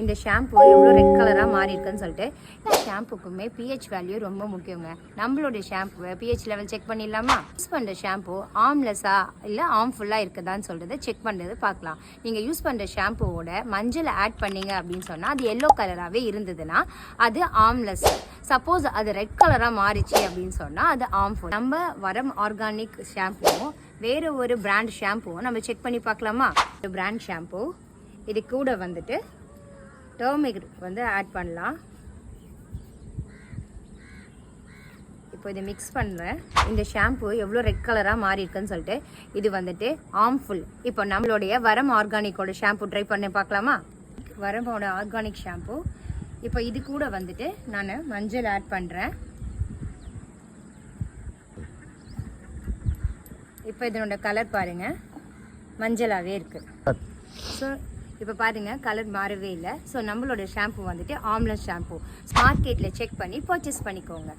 இந்த ஷாம்பு எவ்வளோ ரெட் கலராக மாறி இருக்குன்னு சொல்லிட்டு. இந்த ஷாம்புக்குமே பிஹெச் வேல்யூ ரொம்ப முக்கியங்க. நம்மளுடைய ஷாம்புவை பிஹெச் லெவல் செக் பண்ணிடலாமா? யூஸ் பண்ணுற ஷாம்பு ஆம்லெஸ்ஸா இல்லை ஆம்ஃபுல்லாக இருக்குதான்னு சொல்கிறது செக் பண்ணுறது பார்க்கலாம். நீங்கள் யூஸ் பண்ணுற ஷாம்புவோட மஞ்சள் ஆட் பண்ணீங்க அப்படின்னு சொன்னால் அது எல்லோ கலராகவே இருந்ததுன்னா அது ஆம்லெஸ். சப்போஸ் அது ரெட் கலராக மாறிச்சு அப்படின்னு சொன்னால் அது ஆம்ஃபுல். நம்ம வரம் ஆர்கானிக் ஷாம்புவும் வேறு ஒரு பிராண்ட் ஷாம்புவும் நம்ம செக் பண்ணி பார்க்கலாமா? பிராண்ட் ஷாம்பு இது கூட வந்துட்டு டர்மரிக் வந்து ஆட் பண்ணலாம். இப்போ இதை மிக்ஸ் பண்ணுறேன். இந்த ஷாம்பு எவ்வளோ ரெட் கலராக மாறி இருக்குன்னு சொல்லிட்டு. இது வந்துட்டு ஆம்ஃபுல். இப்போ நம்மளுடைய வரம் ஆர்கானிக்கோட ஷாம்பு ட்ரை பண்ணி பார்க்கலாமா? வரமோட ஆர்கானிக் ஷாம்பு. இப்போ இது கூட வந்துட்டு நான் மஞ்சள் ஆட் பண்ணுறேன். இப்போ இதனோட கலர் பாருங்கள், மஞ்சளாகவே இருக்குது. ஸோ இப்போ பாருங்கள், கலர் மாறவே இல்லை. ஸோ நம்மளோட ஷாம்பு வந்துட்டு ஆம்லெஸ் ஷாம்பு. மார்க்கெட்டில் செக் பண்ணி பர்ச்சேஸ் பண்ணிக்கோங்க.